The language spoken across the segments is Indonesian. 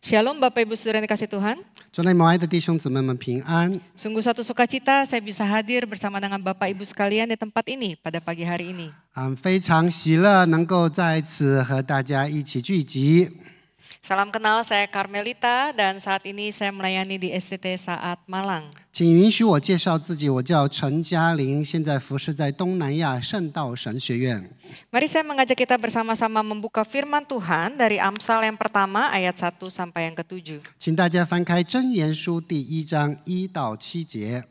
Shalom Bapak Ibu Saudara yang dikasih Tuhan. 主内蒙爱的弟兄姊妹们平安。 Sungguh satu sukacita saya bisa hadir bersama dengan Bapak Ibu sekalian di tempat ini pada pagi hari ini. 非常喜乐能够在此和大家一起聚集。 Salam kenal, saya Carmelita dan saat ini saya melayani di STT Saat Malang. 请允许我介绍自己，我叫陈嘉玲，现在服侍在东南亚圣道神学院。 Mari saya mengajak kita bersama-sama membuka firman Tuhan dari Amsal yang pertama ayat 1 sampai yang ke-7. 请大家翻开箴言书第1章1到7节。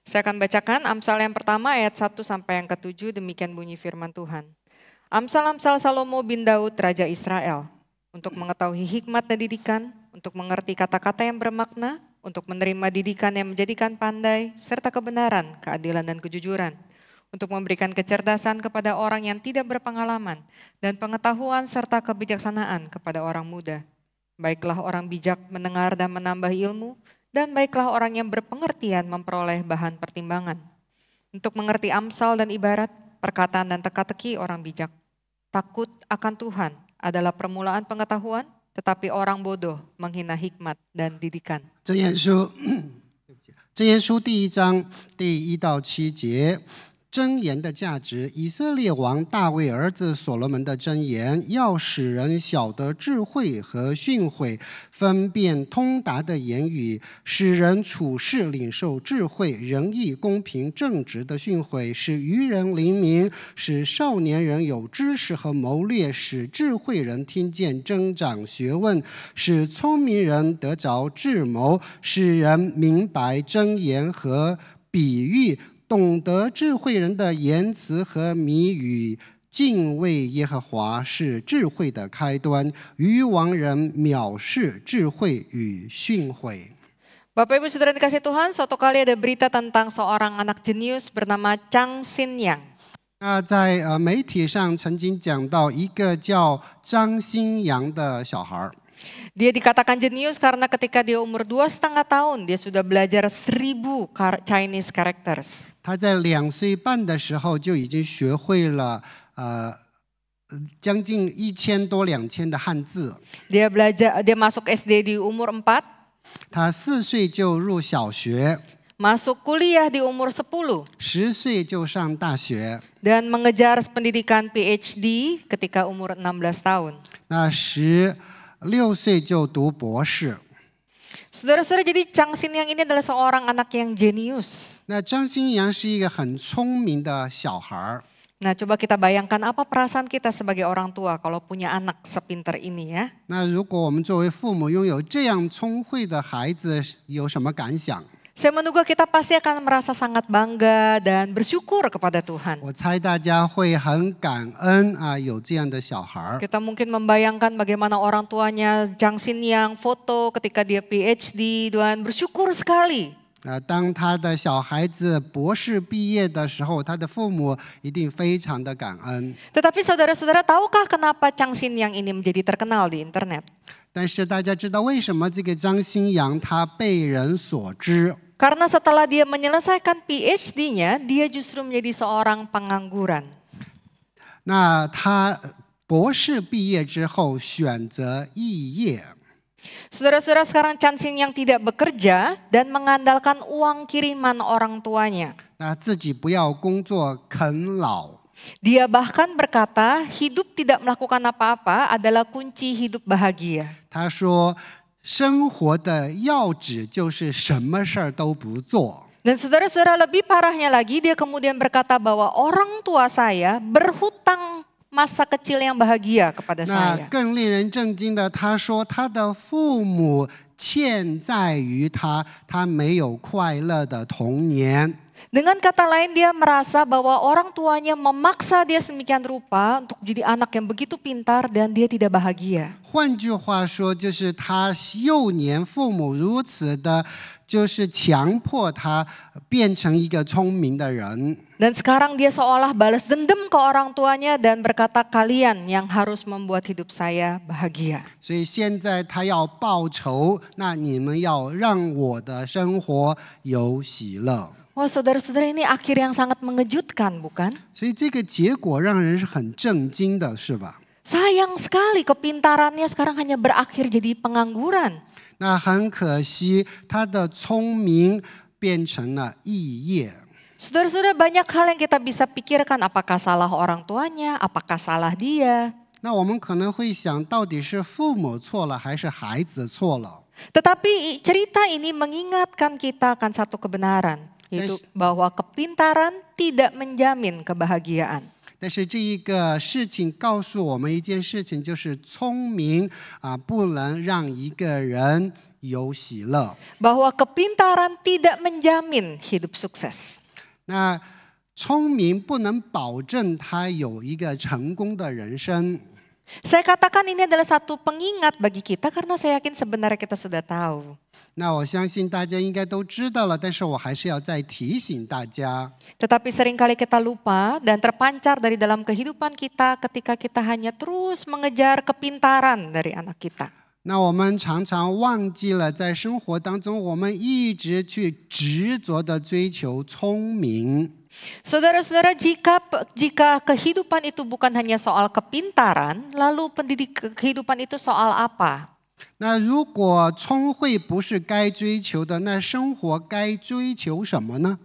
Saya akan bacakan Amsal yang pertama ayat 1 sampai yang ke-7, demikian bunyi firman Tuhan. Amsal-amsal Salomo bin Daud Raja Israel, untuk mengetahui hikmat dan didikan, untuk mengerti kata-kata yang bermakna, untuk menerima didikan yang menjadikan pandai, serta kebenaran, keadilan dan kejujuran, untuk memberikan kecerdasan kepada orang yang tidak berpengalaman, dan pengetahuan serta kebijaksanaan kepada orang muda. Baiklah orang bijak mendengar dan menambah ilmu, dan baiklah orang yang berpengertian memperoleh bahan pertimbangan. Untuk mengerti amsal dan ibarat, perkataan dan teka-teki orang bijak. Takut akan Tuhan adalah permulaan pengetahuan, tetapi orang bodoh menghina hikmat dan didikan. 箴言书第1章第1到7节。 箴言的价值，以色列王大卫儿子所罗门的箴言，要使人晓得智慧和训诲，分辨通达的言语，使人处事领受智慧、仁义、公平、正直的训诲，使愚人灵明，使少年人有知识和谋略，使智慧人听见增长学问，使聪明人得着智谋，使人明白箴言和比喻。 懂得智慧人的言辞和谜语，敬畏耶和华是智慧的开端。愚妄人藐视智慧与训诲。 Bapak Ibu Saudara yang dikasih Tuhan, suatu kali ada berita tentang seorang anak jenius bernama Chang Xin Yang. 那在媒体上曾经讲到一个叫张新阳的小孩。 Dia dikatakan jenius karena ketika dia umur 2,5 tahun, dia sudah belajar 1000 Chinese characters. 他在2岁半的时候就已经学会了将近1000多2000的汉字。 Dia masuk SD di umur 4. 他4岁就入小学。 Masuk kuliah di umur 10. 10岁就上大学。 Dan mengejar pendidikan PhD ketika umur 16 tahun. 那16岁就读博士。 Saudara-saudara, jadi Chang Xin Yang ini adalah seorang anak yang jenius. 那张新阳是一个很聪明的小孩。 Nah, coba kita bayangkan apa perasaan kita sebagai orang tua kalau punya anak sepintar ini ya. 那如果我们作为父母拥有这样聪慧的孩子，有什么感想？ Saya menduga kita pasti akan merasa sangat bangga dan bersyukur kepada Tuhan. 我猜大家会很感恩有这样的小孩。 Kita mungkin membayangkan bagaimana orang tuanya Chang Xin Yang foto ketika dia PhD dan bersyukur sekali. 当他的小孩子博士毕业的时候，他的父母一定非常的感恩。 Tetapi saudara-saudara, tahukah kenapa Chang Xin Yang ini menjadi terkenal di internet? 但是大家知道为什么这个张新阳他被人所知？ Karena setelah dia menyelesaikan PhD-nya, dia justru menjadi seorang pengangguran. 那他博士毕业之后选择肄业。 Saudara-saudara, sekarang Chang Xin Yang tidak bekerja dan mengandalkan uang kiriman orang tuanya. 那自己不要工作啃老。 Dia bahkan berkata, hidup tidak melakukan apa-apa adalah kunci hidup bahagia. 他说。 生活的要旨就是什么事儿都不做。 Dan saudara-saudara, lebih parahnya lagi, dia kemudian berkata bahwa orang tua saya berhutang masa kecil yang bahagia kepada 那 saya. 更令人震惊的，他说他的父母欠债于他，他没有快乐的童年。 Dengan kata lain, dia merasa bahwa orang tuanya memaksa dia sedemikian rupa untuk jadi anak yang begitu pintar dan dia tidak bahagia. 换句话说，就是他幼年父母如此的，就是强迫他变成一个聪明的人。 Dan sekarang dia seolah balas dendam ke orang tuanya dan berkata, kalian yang harus membuat hidup saya bahagia. 所以现在他要报仇，那你们要让我的生活有喜乐。 Wah, saudara-saudara, ini akhir yang sangat mengejutkan, bukan? 所以这个结果让人是很震惊的，是吧？ Sayang sekali kepintarannya sekarang hanya berakhir jadi pengangguran. 那很可惜，他的聪明变成了肄业。 Saudara-saudara, banyak hal yang kita bisa pikirkan, apakah salah orang tuanya, apakah salah dia. 那我们可能会想，到底是父母错了，还是孩子错了？ Tetapi cerita ini mengingatkan kita akan satu kebenaran, yaitu bahwa kepintaran tidak menjamin kebahagiaan. 但是这一个事情告诉我们一件事情，就是聪明不能让一个人有喜乐。 Bahwa kepintaran tidak menjamin hidup sukses. 那聪明不能保证他有一个成功的人生。 Saya katakan ini adalah satu pengingat bagi kita karena saya yakin sebenarnya kita sudah tahu. 那我相信大家应该都知道了，但是我还是要再提醒大家。 Tetapi seringkali kita lupa dan terpancar dari dalam kehidupan kita ketika kita hanya terus mengejar kepintaran dari anak kita. 那我们常常忘记了，在生活当中，我们一直去执着的追求聪明。 Saudara-saudara, jika kehidupan itu bukan hanya soal kepintaran, lalu kehidupan itu soal apa? 那如果聪慧不是该追求的，那生活该追求什么呢？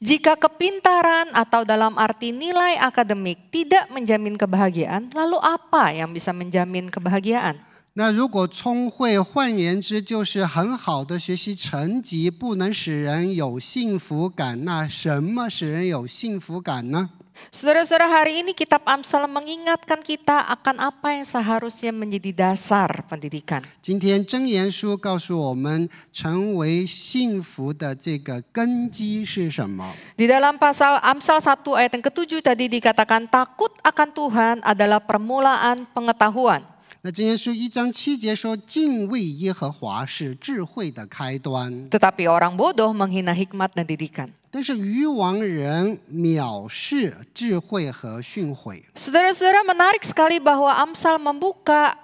Jika kepintaran atau dalam arti nilai akademik tidak menjamin kebahagiaan, lalu apa yang bisa menjamin kebahagiaan? 那如果聪慧，换言之就是很好的学习成绩，不能使人有幸福感，那什么使人有幸福感呢？ Saudara-saudara, hari ini kitab Amsal mengingatkan kita akan apa yang seharusnya menjadi dasar pendidikan. 今天箴言书告诉我们，成为幸福的这个根基是什么？ Di dalam pasal Amsal 1 ayat yang ke-7 tadi dikatakan takut akan Tuhan adalah permulaan pengetahuan. 那箴言书1章7节说，敬畏耶和华是智慧的开端。 Tetapi orang bodoh menghina hikmat dan didikan. 但是愚妄人藐视智慧和训诲。 Saudara-saudara, menarik sekali bahwa Amsal membuka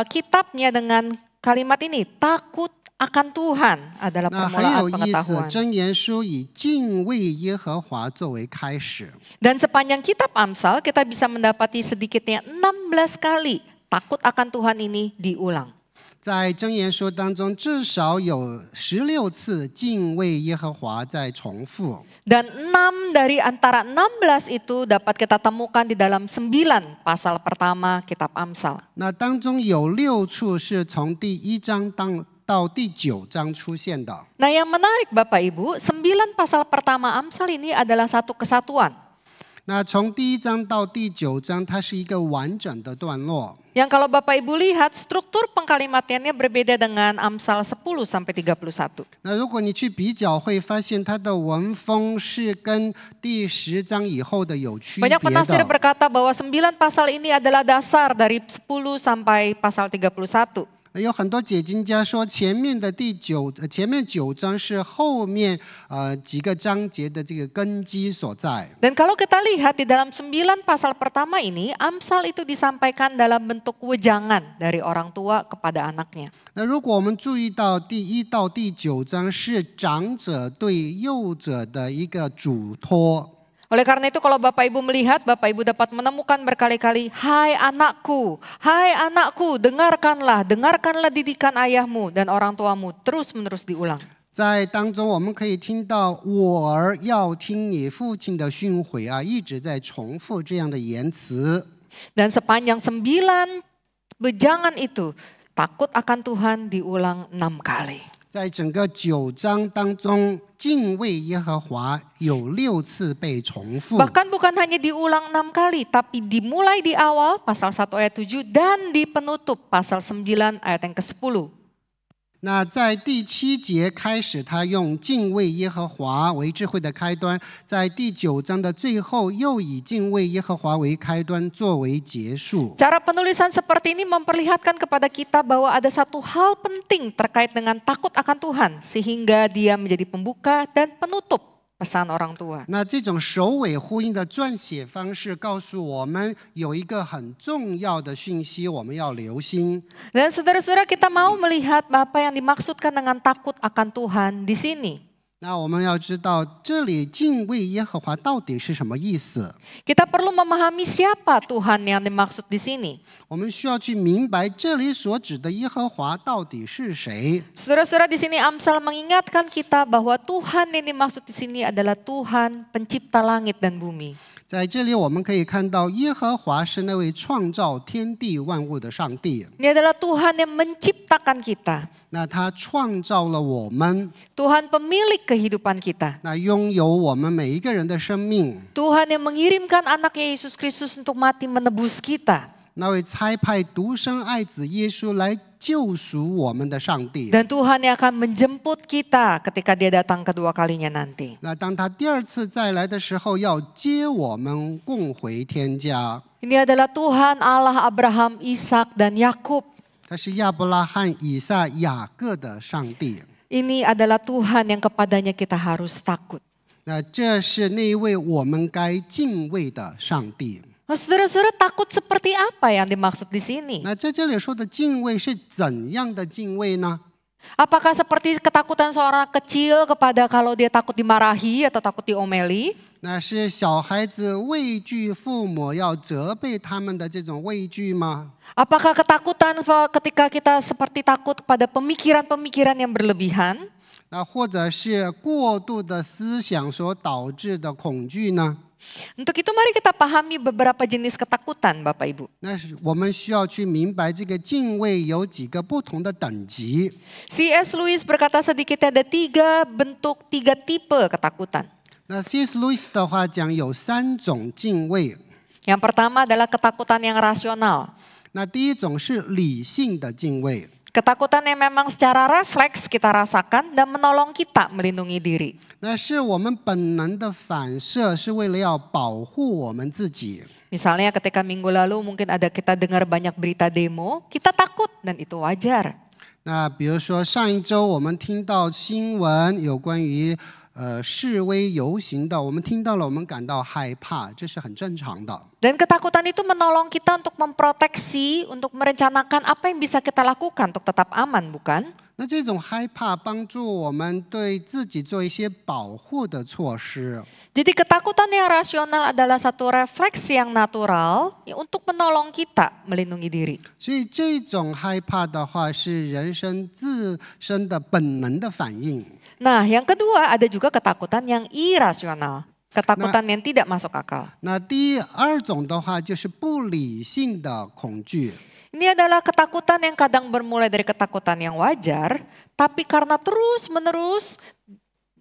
kitabnya dengan kalimat ini, takut akan Tuhan adalah 那很 permulaan 有意思， pengetahuan. 箴言书以敬畏耶和华作为开始。 Dan sepanjang kitab Amsal kita bisa mendapati sedikitnya 16 kali takut akan Tuhan ini diulang. 在箴言书当中，至少有16次敬畏耶和华在重复。 Dan 6 dari antara 16 itu dapat kita temukan di dalam 9 pasal pertama kitab Amsal. 那当中有6处是从第1章到第9章出现的。 Nah, yang menarik Bapak Ibu, 9 pasal pertama Amsal ini adalah satu kesatuan. 那从第1章到第9章，它是一个完整的段落。 Yang kalau Bapak Ibu lihat struktur pengkalimatannya berbeda dengan Amsal 10 sampai 31. 那如果你去比较，会发现它的文风是跟第10章以后的有区别 Banyak penafsir 的。 berkata bahwa 9 pasal ini adalah dasar dari 10 sampai pasal 31. 有很多解经家说，前面9章是后面几个章节的这个根基所在。 Dan kalau kita lihat di dalam 9 pasal pertama ini, Amsal itu disampaikan dalam bentuk wejangan dari orang tua kepada anaknya. 那如果我们注意到第1到第9章是长者对幼者的一个嘱托。 Oleh karena itu kalau Bapak Ibu melihat, Bapak Ibu dapat menemukan berkali-kali, hai anakku, dengarkanlah didikan ayahmu dan orang tuamu, terus-menerus diulang. 在当中，我们可以听到“我儿要听你父亲的训诲”一直在重复这样的言辞。 Dan sepanjang 9 wejangan itu, takut akan Tuhan diulang 6 kali. 在整个9章当中，敬畏耶和华有6次被重复。 Bahkan bukan hanya diulang 6 kali, tapi dimulai di awal pasal 1 ayat 7 dan di penutup pasal 9 ayat yang ke-10. 那在第7节开始，他用敬畏耶和华为智慧的开端；在第9章的最后，又以敬畏耶和华为开端作为结束。 Cara penulisan seperti ini memperlihatkan kepada kita bahwa ada satu hal penting terkait dengan takut akan Tuhan, sehingga dia menjadi pembuka dan penutup pesan orang tua. 那这种首尾呼应的撰写方式，告诉我们有一个很重要的讯息，我们要留心。 Dan saudara-saudara, kita mau melihat apa yang dimaksudkan dengan takut akan Tuhan di sini. 那我们要知道，这里敬畏耶和华到底是什么意思？ Kita perlu memahami siapa Tuhan yang dimaksud di sini. 我们需要去明白这里所指的耶和华到底是谁。 Saudara-saudara, di sini Amsal mengingatkan kita bahwa Tuhan yang dimaksud di sini adalah Tuhan pencipta langit dan bumi. 在这里我们可以看到，耶和华是那位创造天地万物的上帝。 Ini adalah Tuhan yang menciptakan kita. 那他创造了我们， Tuhan pemilik kehidupan kita. 那拥有我们每一个人的生命。 Tuhan yang mengirimkan anaknya Yesus Kristus untuk mati menebus kita. 那位差派独生爱子耶稣来救赎我们的上帝。 Dan Tuhan yang akan menjemput kita ketika dia datang kedua kalinya nanti. 那当他第二次再来的时候，要接我们共回天家。 Ini adalah Tuhan Allah Abraham, Ishak, dan Yakub. 他是亚伯拉罕、以撒、雅各的上帝。 Ini adalah Tuhan yang kepadanya kita harus takut. 那这是那一位我们该敬畏的上帝。 Nah, saudara-saudara, takut seperti apa yang dimaksud di sini? 那在这里说的敬畏是怎样的敬畏呢？ Apakah seperti ketakutan seorang kecil kepada kalau dia takut dimarahi atau takut diomeli? 那是小孩子畏惧父母要责备他们的这种畏惧吗？ Apakah ketakutan ketika kita seperti takut pada pemikiran-pemikiran yang berlebihan? 那或者是过度的思想所导致的恐惧呢？ Untuk itu mari kita pahami beberapa jenis ketakutan, Bapak Ibu. 那我们需要去明白这个敬畏有几个不同的等级。 C.S. Lewis berkata sedikitnya ada 3 bentuk, 3 tipe ketakutan. 那 C.S. Lewis 的话讲有3种敬畏。 Yang pertama adalah ketakutan yang rasional. 那第一种是理性的敬畏。 Ketakutan yang memang secara refleks kita rasakan dan menolong kita melindungi diri. 那是我们本能的反射，是为了要保护我们自己。 Misalnya ketika minggu lalu mungkin ada kita dengar banyak berita demo, kita takut dan itu wajar. 那比如说上一周我们听到新闻有关于示威游行的，我们听到了，我们感到害怕，这是很正常的。 Dan ketakutan itu menolong kita untuk memproteksi, untuk merencanakan apa yang bisa kita lakukan untuk tetap aman, bukan? 那这种害怕帮助我们对自己做一些保护的措施。 Jadi ketakutan yang rasional adalah satu refleks yang natural untuk menolong kita melindungi diri. 所以这种害怕的话是人生自身的本能的反应。 Nah, yang kedua ada juga ketakutan yang irasional. Ketakutan yang tidak masuk akal. 那第二种的话就是不理性的恐惧。 Ini adalah ketakutan yang kadang bermulai dari ketakutan yang wajar, tapi karena terus-menerus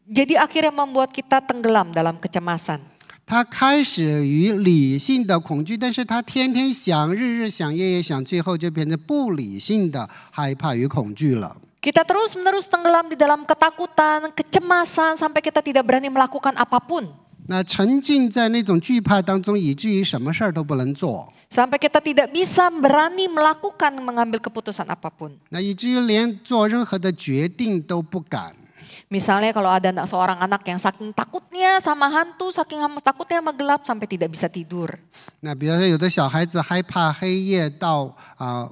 jadi akhirnya membuat kita tenggelam dalam kecemasan. 他开始于理性的恐惧，但是他天天想、日日想、夜夜想，最后就变成不理性的害怕与恐惧了。 Kita terus-menerus tenggelam di dalam ketakutan, kecemasan, sampai kita tidak berani melakukan apapun. 那沉浸在那种惧怕当中，以至于什么事儿都不能做。 Sampai kita tidak bisa berani melakukan, mengambil keputusan apapun. 那以至于连做任何的决定都不敢。 Misalnya kalau ada seorang anak yang saking takutnya sama hantu, saking takutnya sama gelap sampai tidak bisa tidur. 那比如说有的小孩子害怕黑夜到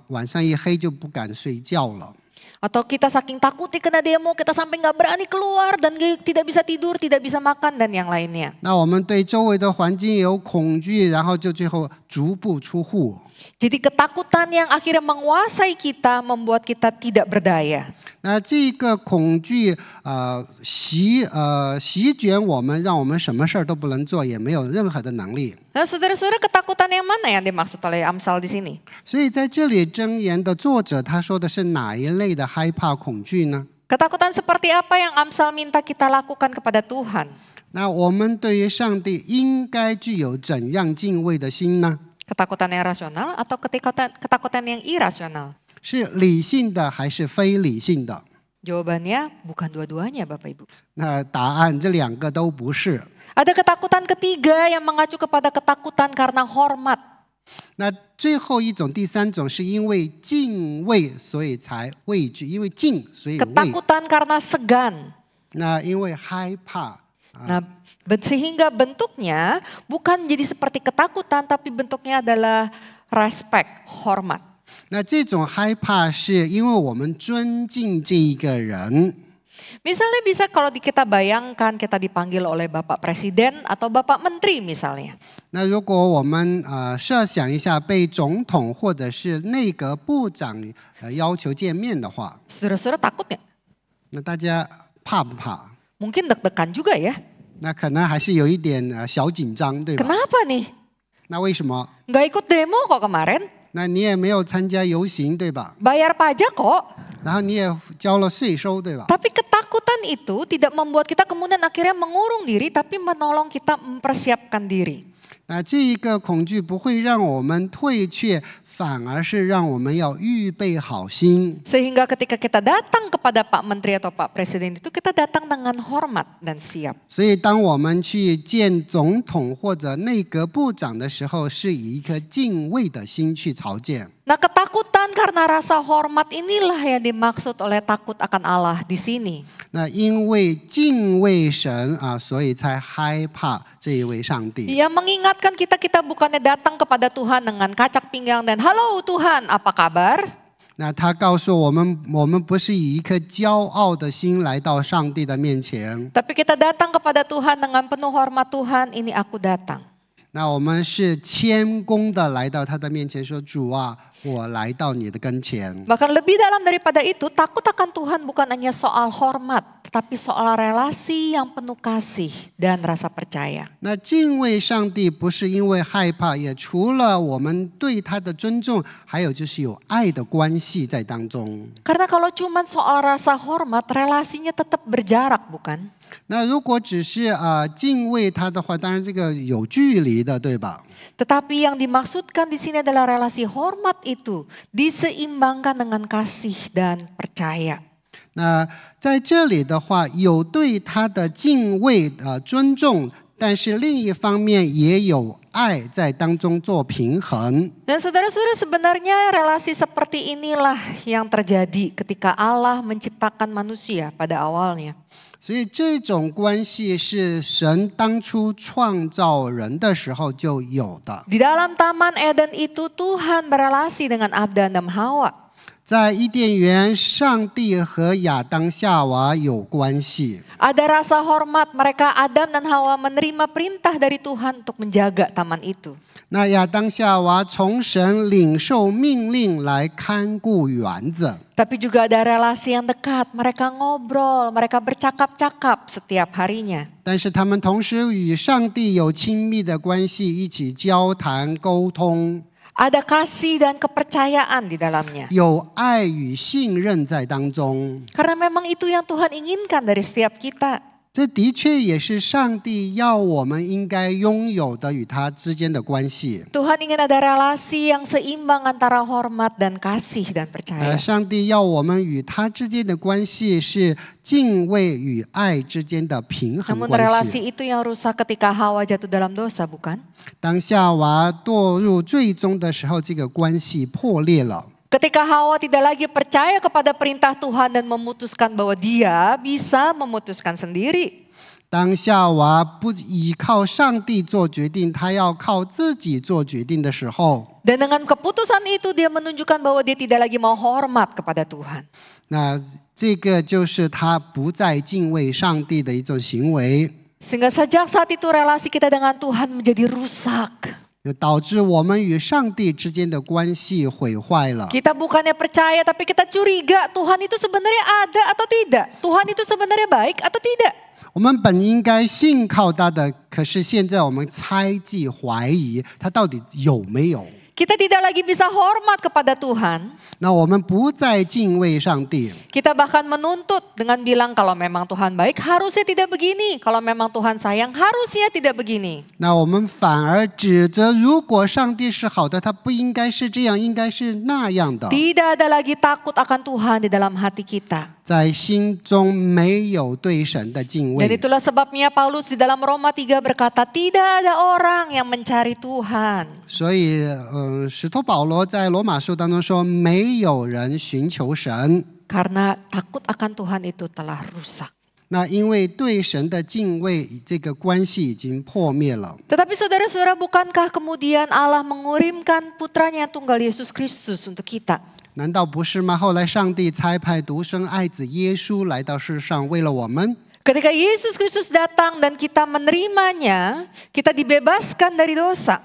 晚上一黑就不敢睡觉了。 Atau kita saking takutnya kena demo, kita sampai nggak berani keluar dan tidak bisa tidur, tidak bisa makan dan yang lainnya. 那我们对周围的环境有恐惧，然后就最后足不出户。 Jadi ketakutan yang akhirnya menguasai kita membuat kita tidak berdaya. 那这个恐惧席卷我们，让我们什么事儿都不能做，也没有任何的能力。 Nah, saudara-saudara, ketakutan yang mana yang dimaksud oleh Amsal di sini? 所以在这里箴言的作者他说的是哪一类的害怕恐惧呢？ Ketakutan seperti apa yang Amsal minta kita lakukan kepada Tuhan? 那我们对于上帝应该具有怎样敬畏的心呢？ Ketakutan yang rasional atau ketakutan yang irasional? 是理性的还是非理性的？ Jawabannya bukan dua-duanya, Bapak Ibu. 那答案这两个都不是。 Ada ketakutan ketiga yang mengacu kepada ketakutan karena hormat. 那最后一种，第三种是因为敬畏，所以才畏惧，因为敬所以畏。 Ketakutan karena segan. 那因为害怕。 Nah, sehingga bentuknya bukan jadi seperti ketakutan, tapi bentuknya adalah respect, hormat. 那这种害怕是因为我们尊敬这一个人。Misalnya bisa kalau kita bayangkan kita dipanggil oleh Bapak Presiden atau Bapak Menteri misalnya. 那如果我们设想一下被总统或者是内阁部长要求见面的话， Saudara-saudara takut nggak? 那大家怕不怕？ Mungkin deg-degan juga ya. 那可能还是有一点小紧张，对吧？ Kenapa nih? 那为什么？ Nggak ikut demo kok kemarin? 那你也没有参加游行，对吧？ Bayar pajak kok. 然后你也交了税收，对吧？ Tapi ketakutan itu tidak membuat kita kemudian akhirnya mengurung diri, tapi menolong kita mempersiapkan diri. 那这一个恐惧不会让我们退却，反而是让我们要预备好心。 Sehingga ketika kita datang kepada Pak Menteri atau Pak Presiden itu kita datang dengan hormat dan siap. 所以，当我们去见总统或者内阁部长的时候，是以一颗敬畏的心去朝见。 Nah, ketakutan karena rasa hormat inilah yang dimaksud oleh takut akan Allah di sini. 那因为敬畏神所以才害怕这一位上帝。 Dia mengingatkan kita bukannya datang kepada Tuhan dengan kacak pinggang dan halo Tuhan, apa kabar? 那他告诉我们，我们不是以一颗骄傲的心来到上帝的面前， Tapi kita datang kepada Tuhan dengan penuh hormat, Tuhan, ini aku datang. 那我们是谦恭的来到他的面前，说：“主啊，我来到你的跟前。” Bahkan lebih dalam daripada itu, takut akan Tuhan bukan hanya soal hormat, tetapi soal relasi yang penuh kasih dan rasa percaya. 那敬畏上帝不是因为害怕，也除了我们对他的尊重，还有就是有爱的关系在当中。 Karena kalau cuma soal rasa hormat, relasinya tetap berjarak, bukan? 那如果只是敬畏他的话，当然这个有距离的，对吧？ Tetapi yang dimaksudkan di sini adalah relasi hormat itu diseimbangkan dengan kasih dan percaya. 那在这里的话，有对他的敬畏尊重，但是另一方面也有爱在当中做平衡。 Dan saudara-saudara, sebenarnya relasi seperti inilah yang terjadi ketika Allah menciptakan manusia pada awalnya. 所以这种关系是神当初创造人的时候就有的。 Di dalam Taman Eden itu Tuhan berelasi dengan Adam dan Hawa. 在伊甸园，上帝和亚当夏娃有关系。 Ada rasa hormat, mereka Adam dan Hawa menerima perintah dari Tuhan untuk menjaga taman itu. 那亚当夏娃从神领受命令来看顾园子。 Tapi juga ada relasi yang dekat, mereka ngobrol, mereka bercakap-cakap setiap harinya. 但是他们同时与上帝有亲密的关系，一起交谈沟通， Ada kasih dan kepercayaan di dalamnya. 有爱与信任在当中。 Karena memang itu yang Tuhan inginkan dari setiap kita. 这的确也是上帝要我们应该拥有的与他之间的关系。 Tuhan ingin ada relasi yang seimbang antara hormat dan kasih dan percaya. 上帝要我们与他之间的关系是敬畏与爱之间的平衡 Namun 关 relasi 系。 itu yang rusak ketika Hawa jatuh dalam dosa, bukan? 当夏娃堕入最终的时候，这个关系破裂了。 Ketika Hawa tidak lagi percaya kepada perintah Tuhan dan memutuskan bahwa dia bisa memutuskan sendiri. 当夏娃不依靠上帝做决定，他要靠自己做决定的时候， Dan dengan keputusan itu dia menunjukkan bahwa dia tidak lagi mau hormat kepada Tuhan. 那这个就是他不再敬畏上帝的一种行为， Sehingga sejak saat itu relasi kita dengan Tuhan menjadi rusak. 导致我们与上帝之间的关系毁坏了。 Kita bukannya percaya tapi kita curiga Tuhan itu sebenarnya ada atau tidak. Tuhan itu sebenarnya baik atau tidak. 我们本应该信靠他的，可是现在我们猜忌、怀疑他到底有没有。 Kita tidak lagi bisa hormat kepada Tuhan. 那我们不再敬畏上帝， Kita bahkan menuntut dengan bilang kalau memang Tuhan baik harusnya tidak begini. Kalau memang Tuhan sayang harusnya tidak begini. 那我们反而指责，如果上帝是好的，他不应该是这样，应该是那样的。 Tidak ada lagi takut akan Tuhan di dalam hati kita. 在心中没有对神的敬 Dan 畏。 itulah sebabnya Paulus di dalam Roma 3 berkata tidak ada orang yang mencari Tuhan. 所以，使徒保罗在罗马书当中说，没有人寻求神。 Karena takut akan Tuhan itu telah rusak. 那因为对神的敬畏，这个关系已经破灭了。 Tetapi saudara-saudara, bukankah kemudian Allah mengurimkan putranya yang tunggal Yesus Kristus untuk kita? 难道不是吗？后来上帝差派独生爱子耶稣来到世上，为了我们。 Ketika Yesus Kristus datang dan kita menerimanya, kita dibebaskan dari dosa.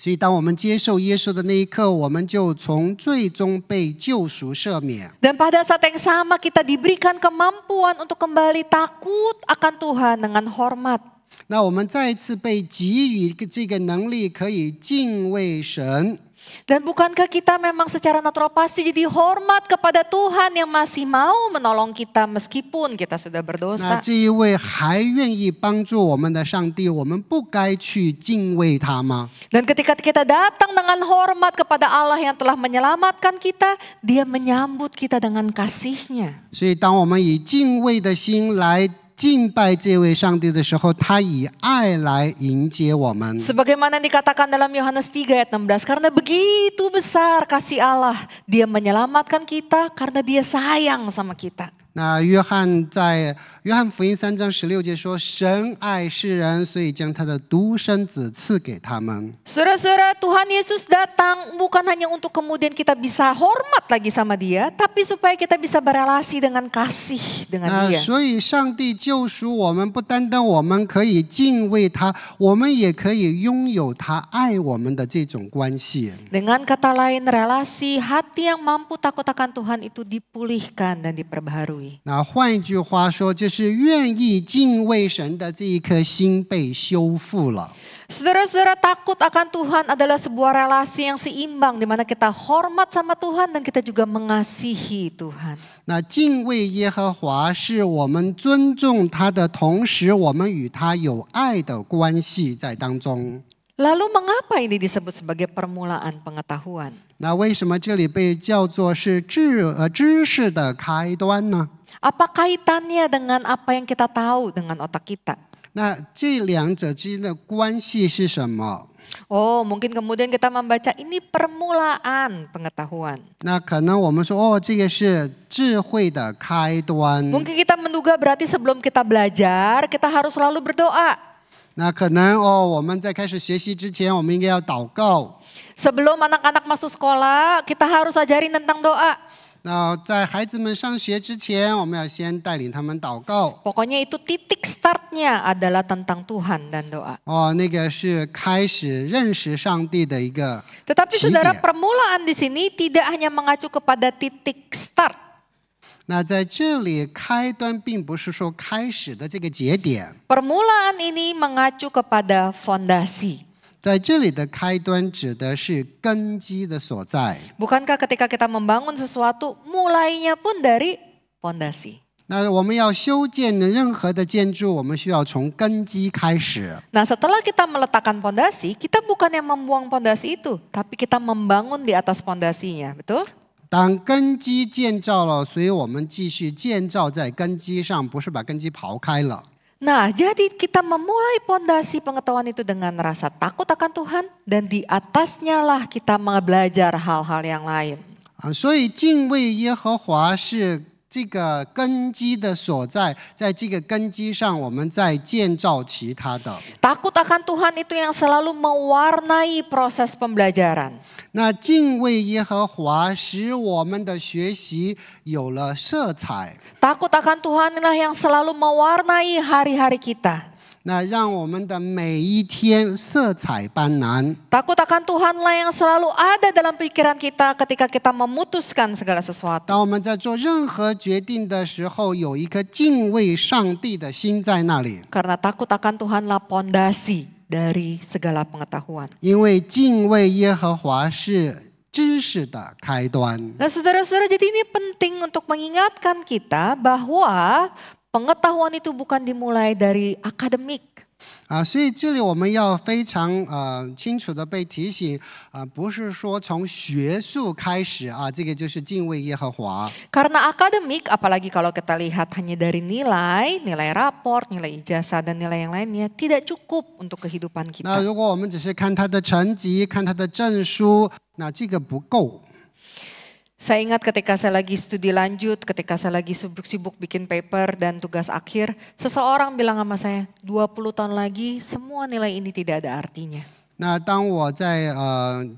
所以，当我们接受耶稣的那一刻，我们就从最终被救赎赦免。 Dan pada saat yang sama kita diberikan kemampuan untuk kembali takut akan Tuhan dengan hormat. 那我们再一次被给予这个能力，可以敬畏神。 Dan bukankah kita memang secara natural pasti jadi hormat kepada Tuhan yang masih mau menolong kita meskipun kita sudah 那 berdosa? 这一位还愿意帮助我们的上帝，我们不该去敬畏他吗？ Dan ketika kita datang dengan hormat kepada Allah yang telah menyelamatkan kita, Dia menyambut kita dengan kasih-Nya. 所以，当我们以敬畏的心来敬拜这位上帝的时候，他以爱来迎接我们。 Sebagaimana dikatakan dalam Yohanes 3 ayat 16, karena begitu besar kasih Allah, Dia menyelamatkan kita karena Dia sayang sama kita. 那约翰在约翰福音3章16节说：“神爱世人，所以将他的独生子赐给他们。” Saudara-saudara, Tuhan Yesus datang bukan hanya untuk kemudian kita bisa hormat lagi sama Dia, tapi supaya kita bisa berelasi dengan kasih dengan 那 Dia. 所以，上帝救赎我们，不单单我们可以敬畏他，我们也可以拥有他爱我们的这种关系。 Dengan kata lain, relasi hati yang mampu takut akan Tuhan itu dipulihkan dan diperbaharui. 那换一句话说，就是愿意敬畏神的这一颗心被修复了。 Saudara-saudara, takut akan Tuhan adalah sebuah relasi yang seimbang di mana kita hormat sama Tuhan dan kita juga mengasihi Tuhan. 那敬畏耶和华是我们尊重他的同时，我们与他有爱的关系在当中。 Lalu mengapa ini disebut sebagai permulaan pengetahuan? 那为什么这里被叫做是知识的开端呢？ Apa kaitannya dengan apa yang kita tahu dengan otak kita? 那这两者之间的关系是什么？ Oh, mungkin kemudian kita membaca ini permulaan pengetahuan. 那可能我们说，哦，这个是智慧的开端。 Mungkin kita menduga berarti sebelum kita belajar, kita harus selalu berdoa. 那可能哦，我们在开始学习之前，我们应该要祷告。 Sebelum anak-anak masuk sekolah, kita harus ajarin tentang doa. 那在孩子们上学之前，我们要先带领他们祷告。 Pokoknya itu titik startnya adalah tentang Tuhan dan doa. 哦，那个是开始认识上帝的一个 Tetapi 起 saudara, 点。 permulaan di sini tidak hanya mengacu kepada titik start. 那在这里，开端并不是说开始的这个节点， Permulaan ini mengacu kepada fondasi. 在这里的开端指的是根基的所在。 Bukankah ketika kita membangun sesuatu, mulainya pun dari fondasi? 那我们要修建任何的建筑，我们需要从根基开始。 Nah, setelah kita meletakkan fondasi, kita bukan yang membuang fondasi itu, tapi kita membangun di atas fondasinya, betul? 当根基建造了，所以我们继续建造在根基上，不是把根基刨开了。 Nah, jadi kita memulai fondasi pengetahuan itu dengan rasa takut akan Tuhan dan di atasnya lah kita belajar hal-hal yang lain. 所以敬畏耶和华是这个根基的所在，在这个根基上，我们再建造其他的。 Takut akan Tuhan itu yang selalu mewarnai proses pembelajaran. 那敬畏耶和华使我们的学习有了色彩， Takut akan Tuhan inilah yang selalu mewarnai hari-hari kita. 那让我们的每一天色彩斑斓。 Takut akan Tuhanlah yang selalu ada dalam pikiran kita ketika kita memutuskan segala sesuatu. 当我们在做任何决定的时候，有一颗敬畏上帝的心在那里， Karena takut akan Tuhanlah pondasi dari segala pengetahuan. 因为敬畏耶和华是知识的开端。 Nah, saudara-saudara, jadi ini penting untuk mengingatkan kita bahwa pengetahuan itu bukan dimulai dari akademik. 所以这里我们要非常清楚的被提醒不是说从学术开始这个就是敬畏耶和华。 Karena akademik, apalagi kalau kita lihat hanya dari nilai, nilai raport, nilai ijazah dan nilai yang lainnya, tidak cukup untuk kehidupan 那 kita. 如果我们只是看他的成绩，看他的证书，那这个不够。 Saya ingat ketika saya lagi studi lanjut, ketika saya lagi sibuk-sibuk bikin paper dan tugas akhir, seseorang bilang sama saya, 20 tahun lagi semua nilai ini tidak ada artinya. 那当我在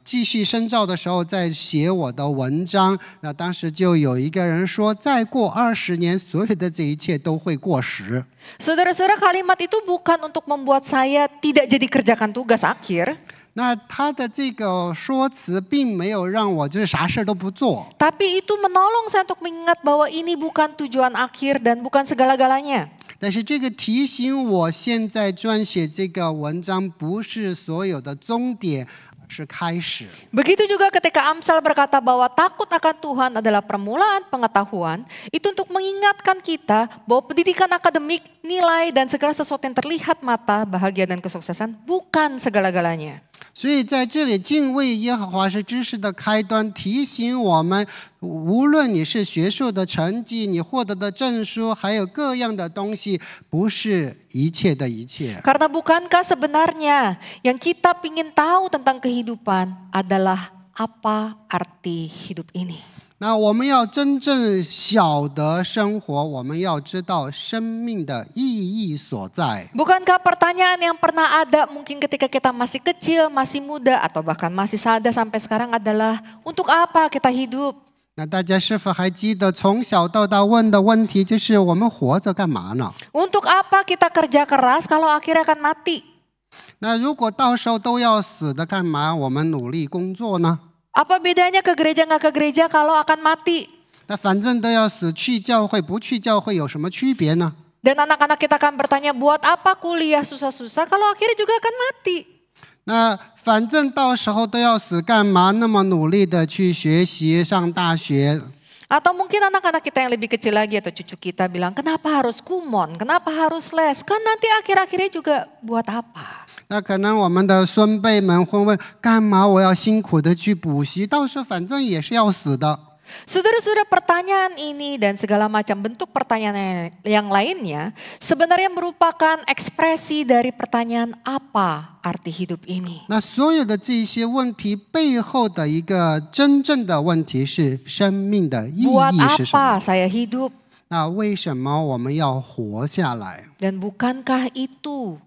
继续深造的时候，在写我的文章，那当时就有一个人说，再过20年，所有的这一切都会过时。Saudara-saudara, kalimat itu bukan untuk membuat saya tidak jadi kerjakan tugas akhir. 那他的这个说辞并没有让我就是啥事都不做， Tapi itu menolong saya untuk mengingat bahwa ini bukan tujuan akhir dan bukan segala-galanya. 但是这个提醒我现在撰写这个文章不是所有的终点，而是开始。 Begitu juga ketika Amsal berkata bahwa takut akan Tuhan adalah permulaan pengetahuan, itu untuk mengingatkan kita bahwa pendidikan akademik, nilai dan segala sesuatu yang terlihat mata, bahagia dan kesuksesan bukan segala-galanya. 所以在这里，敬畏耶和华是知识的开端，提醒我们，无论你是学术的成绩，你获得的证书，还有各样的东西，不是一切的一切。 Karena bukankah sebenarnya yang kita ingin tahu tentang kehidupan adalah apa arti hidup ini? 那我们要真正晓得生活，我们要知道生命的意义所在。 Bukankah pertanyaan yang pernah ada mungkin ketika kita masih kecil, masih muda, atau bahkan masih sadar sampai sekarang adalah untuk apa kita hidup? 那大家是否还记得从小到大问的问题，就是我们活着干嘛呢？ Untuk apa kita kerja keras kalau akhirnya akan mati? 那如果到时候都要死的，干嘛我们努力工作呢？ Apa bedanya ke gereja nggak ke gereja kalau akan mati? 那反正都要死，去教会不去教会有什么区别呢？ Dan anak-anak kita akan bertanya, buat apa kuliah susah-susah kalau akhirnya juga akan mati? 那反正到时候都要死，干嘛那么努力的去学习上大学？ Atau mungkin anak-anak kita yang lebih kecil lagi atau cucu kita bilang, kenapa harus kumon, kenapa harus les? Kan nanti akhir-akhirnya juga buat apa? 那可能我们的孙辈们会问：干嘛我要辛苦的去补习？到时候反正也是要死的。 Saudara-saudara, pertanyaan ini dan segala macam bentuk pertanyaan yang lainnya sebenarnya merupakan ekspresi dari pertanyaan apa arti hidup ini. 那所有的这些问题背后的一个真正的问题是生命的意 Buat 义是什么？ apa saya hidup? 那为什么我们要活下来？ Dan bukankah itu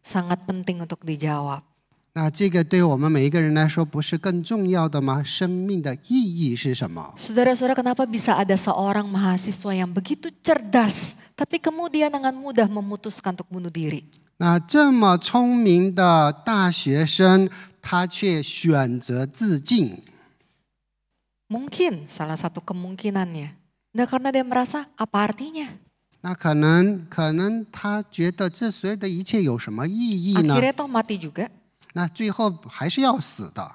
sangat penting untuk dijawab? 那这个对我们每一个人来说不是更重要的吗？生命的意义是什么？ Saudara-saudara, kenapa bisa ada seorang mahasiswa yang begitu cerdas, tapi kemudian dengan mudah memutuskan untuk bunuh diri? 那这么聪明的大学生，他却选择自尽。 Mungkin salah satu kemungkinannya. Nah, karena dia merasa apa artinya? 那可能他觉得这所有的一切有什么意义呢？ Akhirnya toh mati juga. 那最后还是要死的。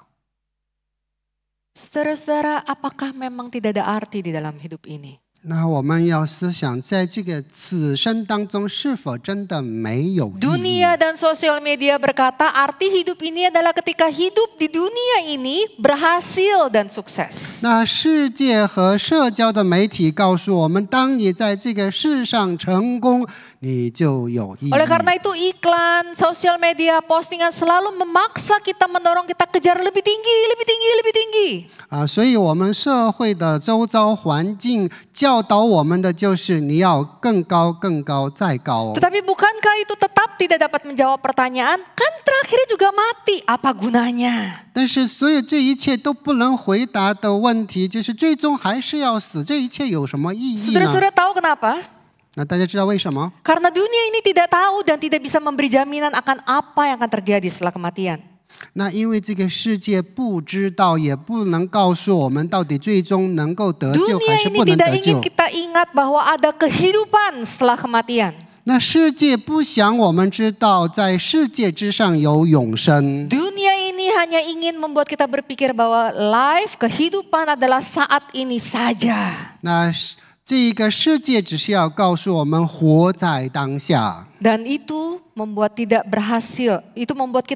Saudara-saudara, apakah memang tidak ada arti di dalam hidup ini? 那我们要思想，在这个此生当中，是否真的没有意义？ Dunia dan sosial media berkata arti hidup ini adalah ketika hidup di dunia ini berhasil dan sukses. 那世界和社交的媒体告诉我们，当你在这个世上成功，你就有意义。 Oleh karena itu iklan, sosial media, postingan selalu memaksa kita, mendorong kita kejar lebih tinggi, lebih tinggi, lebih tinggi. 所以我们社会的周遭环境教导我们的就是你要更高、更高、再高。 Tetapi bukankah itu tetap tidak dapat menjawab pertanyaan? Kan terakhirnya juga mati, apa gunanya? 但是所有这一切都不能回答的问题，就是最终还是要死，这一切有什么意义呢？ Saudara-saudara tahu kenapa? 那大家知道为什么？ Karena dunia ini tidak tahu dan tidak bisa memberi jaminan akan apa yang akan terjadi setelah kematian. 那因为这个世界不知道，也不能告诉我们到底最终能够得救还 Dunia 是 ini 不能 tidak 得 ingin 救。 kita ingat bahwa ada kehidupan setelah kematian. 那世界不想我们知道，在世界之上有永生。 Dunia ini hanya ingin membuat kita berpikir bahwa life, kehidupan adalah saat ini saja. 那这个世界只是要告诉我们活在当下。 Dan itu membuat kita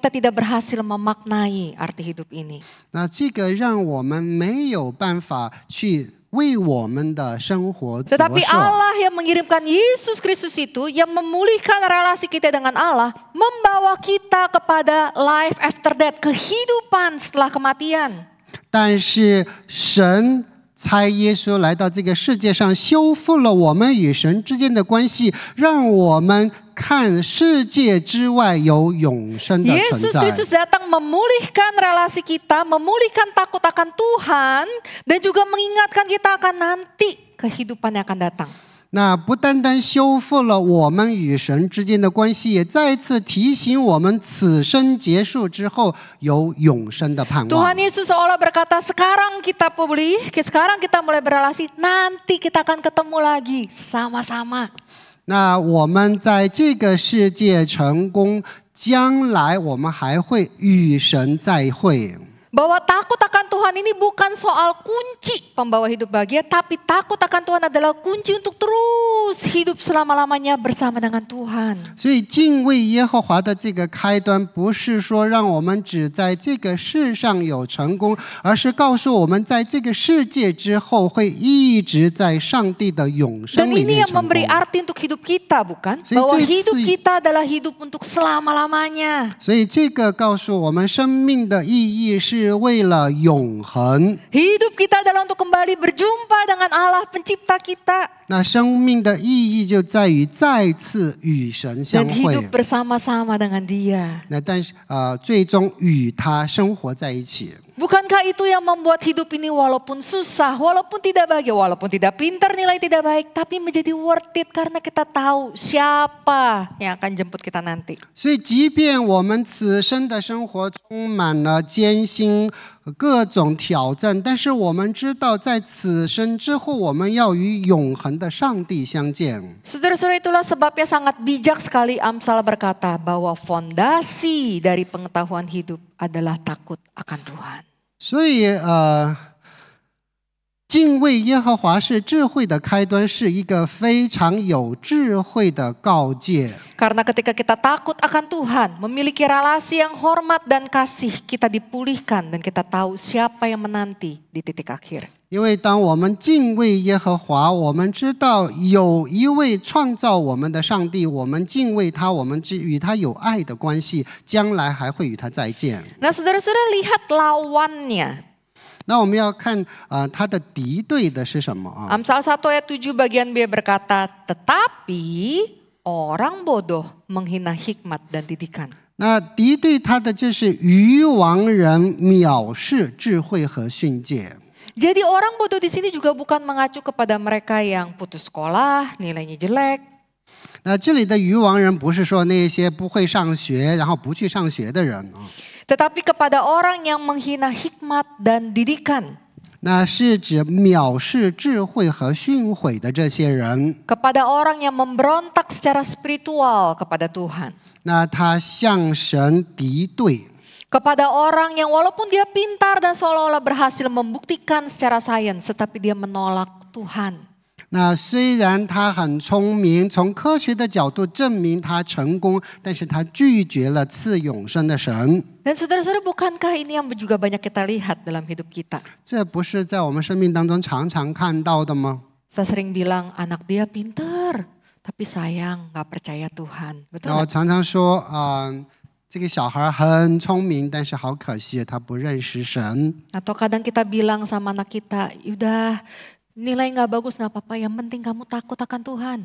tidak berhasil memaknai arti hidup ini. 那这个让我们没有办法去为我们的生活着 Tetapi 手。 Allah yang mengirimkan Yesus Kristus itu yang memulihkan relasi kita dengan Allah, membawa kita kepada life after death, kehidupan setelah kematian. 但是神差耶稣来到这个世界上，修复了我们与神之间的关系，让我们看世界之外有永生的存 Yesus 在。 Kristus datang memulihkan relasi kita, memulihkan takut akan Tuhan, dan juga mengingatkan kita akan nanti kehidupan yang akan datang. 那不单单修复了我们与神之间的关系，也再一次提醒我们，此生结束之后有永生的盼望。 Tuhan Yesus seolah berkata, sekarang kita pulih, sekarang kita mulai berelasi, nanti kita akan ketemu lagi sama-sama. 那我们在这个世界成功，将来我们还会与神再会。 Bahwa takut akan Tuhan ini bukan soal kunci pembawa hidup bahagia, tapi takut akan Tuhan adalah kunci untuk terus hidup selama-lamanya bersama dengan Tuhan. 所以敬畏耶和华的这个开端，不是说让我们只在这个世上有成功，而是告诉我们，在这个世界之后会一直在上帝的永生 Dan 里 ini 面 yang 成功。 memberi arti untuk hidup kita, bukan? Jadi Bahwa itu- hidup kita adalah hidup untuk selama-lamanya. 所以这个告诉我们，生命的意义是为了永恒。 Hidup kita adalah untuk kembali berjumpa dengan Allah pencipta kita. 那生命的意义就在于再次与神相 Dan 会 hidup。bersama-sama dengan Dia. 那但是最终与他生活在一起。 Bukankah itu yang membuat hidup ini walaupun susah, walaupun tidak bahagia, walaupun tidak pintar, nilai tidak baik, tapi menjadi worth it karena kita tahu siapa yang akan jemput kita nanti. 所以，即便我们此生的生活充满了艰辛、各种挑战，但是我们知道，在此生之后，我们要与永恒的上帝相见。 Saudara-saudara, itulah sebabnya sangat bijak sekali Amsal berkata bahwa fondasi dari pengetahuan hidup adalah takut akan Tuhan. 所以，敬畏耶和华是智慧的开端，是一个非常有智慧的告诫。 Karena ketika kita takut akan Tuhan, memiliki relasi yang hormat dan kasih, kita dipulihkan dan kita tahu siapa yang menanti di titik akhir. 因为当我们敬畏耶和华，我们知道有一位创造我们的上帝，我们敬畏他，我们与他有爱的关系，将来还会与他再见。 Nah, saudara-saudara lihat lawannya. 那我们要看他的敌对的是什么啊？ Amsal 1 ayat 7 bagian B berkata, tetapi orang bodoh menghina hikmat dan didikan. 那敌对他的就是愚妄人藐视智慧和训诫。 Jadi orang bodoh di sini juga bukan mengacu kepada mereka yang putus sekolah, nilainya jelek. 那这里的愚妄人不是说那些不会上学，然后不去上学的人啊， Tetapi kepada orang yang menghina hikmat dan didikan. 那是指藐视智慧和训诲的这些人。 Kepada orang yang memberontak secara spiritual kepada Tuhan. 那他向神敌对。 Kepada orang yang walaupun dia pintar dan seolah-olah berhasil membuktikan secara sains, tetapi dia menolak Tuhan. 那虽然他很聪明，从科学的角度证明他成功，但是他拒绝了赐永生的神。 Dan saudara-saudara, bukankah ini yang juga banyak kita lihat dalam hidup kita? 这不是在我们生命当中常常看到的吗？ Saya sering bilang anak dia pintar, tapi sayang nggak percaya Tuhan. 然 Betul 后 nggak? 常常说这个小孩很聪明，但是好可惜，他不认识神。 Atau kadang kita bilang sama anak kita, udah nilai nggak bagus nggak apa-apa, yang penting kamu takut akan Tuhan.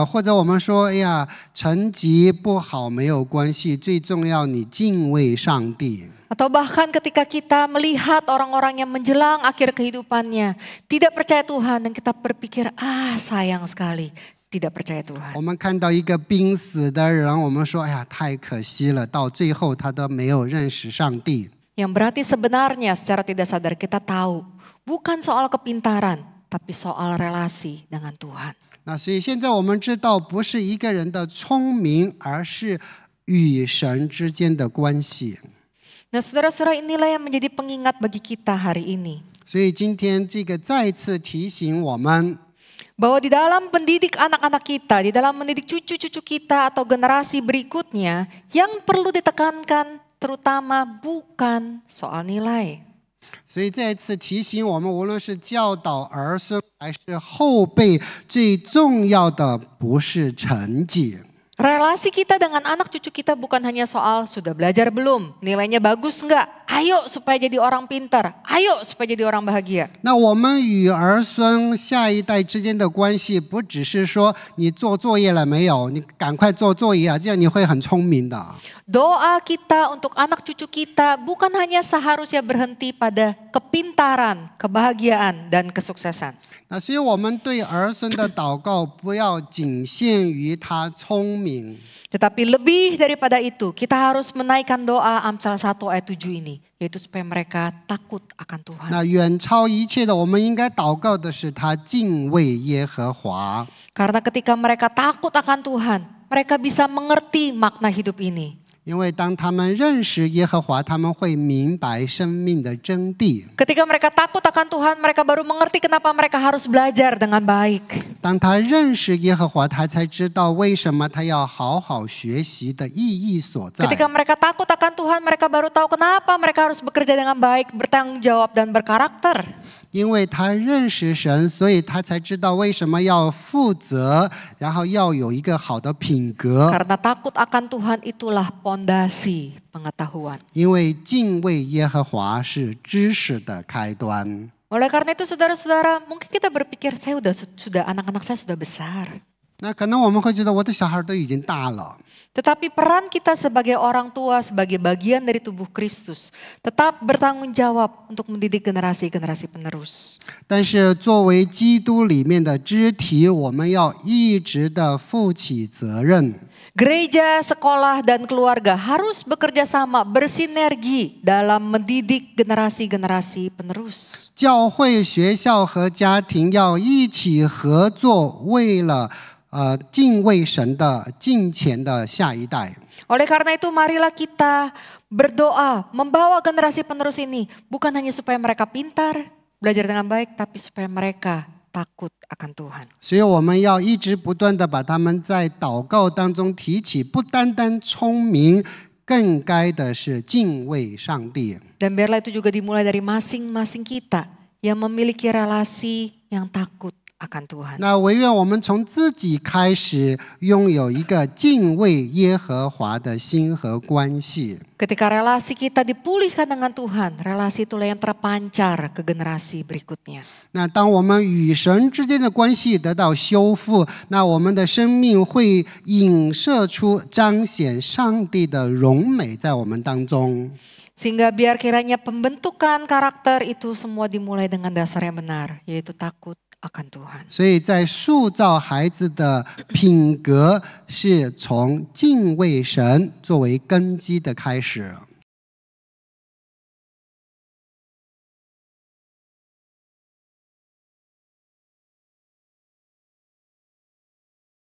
或者我们说，哎呀，成绩不好没有关系，最重要你敬畏上帝。 Atau bahkan ketika kita melihat orang-orang yang menjelang akhir kehidupannya, tidak percaya Tuhan dan kita berpikir, sayang sekali, tidak percaya Tuhan. 我们看到一个濒死的人，我们说，哎呀，太可惜了，到最后他都没有认识上帝。 Yang berarti sebenarnya secara tidak sadar kita tahu, bukan soal kepintaran, tapi soal relasi dengan Tuhan. 那所以现在我们知道，不是一个人的聪明，而是与神之间的关系。 Nah, saudara-saudara, inilah yang menjadi pengingat bagi kita hari ini. 所以今天这个再次提醒我们， Bahwa di dalam mendidik anak-anak kita, di dalam mendidik cucu-cucu kita atau generasi berikutnya, yang perlu ditekankan terutama bukan soal nilai. 所以再次提醒我们，无论是教导儿孙还是后辈，最重要的不是成绩。 Relasi kita dengan anak cucu kita bukan hanya soal sudah belajar belum, nilainya bagus enggak, ayo supaya jadi orang pintar, ayo supaya jadi orang bahagia. 那我们与儿孙下一代之间的关系，不只是说你做作业了没有，你赶快做作业啊，这样你会很聪明的。 Doa kita untuk anak cucu kita bukan hanya seharusnya berhenti pada kepintaran, kebahagiaan, dan kesuksesan. 那所以我们对儿孙的祷告不要仅限于他聪明， Tetapi lebih daripada itu, kita harus menaikkan doa Amsal 1 ayat 7 ini, yaitu supaya mereka takut akan Tuhan. 那远超一切的，我们应该祷告的是他敬畏耶和华。 Karena ketika mereka takut akan Tuhan, mereka bisa mengerti makna hidup ini. 因为当他们认识耶和华，他们会明白生命的真谛。 Ketika mereka takut akan Tuhan, mereka baru mengerti kenapa mereka harus belajar dengan baik. 当他认识耶和华，他才知道为什么他要好好学习的意义所在。 Ketika mereka takut akan Tuhan, mereka baru tahu kenapa mereka harus bekerja dengan baik, bertanggung jawab, dan berkarakter. 因为他认识神，所以他才知道为什么要负责，然后要有一个好的品格。 Karena takut akan Tuhan itulah pondasi pengetahuan. 因为敬畏耶和华是知识的开端。 Oleh karena itu saudara-saudara, mungkin kita berpikir sudah anak-anak saya sudah besar. 那可能我们会觉得我的小孩都已经大了， Tetapi peran kita sebagai orang tua, sebagai bagian dari tubuh Kristus, tetap bertanggung jawab untuk mendidik generasi-generasi penerus. 但是作为基督里面的肢体，我们要一直的负起责任。 Gereja, sekolah, dan keluarga harus bekerja sama, bersinergi dalam mendidik generasi-generasi penerus. 教会、学校和家庭要一起合作，为了敬畏神的、敬虔的下一代。 Oleh karena itu marilah kita berdoa, membawa generasi penerus ini bukan hanya supaya mereka pintar, belajar dengan baik, tapi supaya mereka takut akan Tuhan. 所以我们要一直不断的把他们在祷告当中提起，不单单聪明，更该的是敬畏上帝。 Dan biarlah itu juga dimulai dari masing-masing kita yang memiliki relasi yang takut akan Tuhan. 那唯愿我们从自己开始，拥有一个敬畏耶和华的心和关系。 Ketika relasi kita dipulihkan dengan Tuhan, relasi itulah yang terpancar ke generasi berikutnya. 那当我们与神之间的关系得到修复，那我们的生命会映射出彰显上帝的荣美在我们当中。 Sehingga biar kiranya pembentukan karakter itu semua dimulai dengan dasar yang benar, yaitu takut akan Tuhan. 所以在塑造孩子的品格，是从敬畏神作为根基的开始。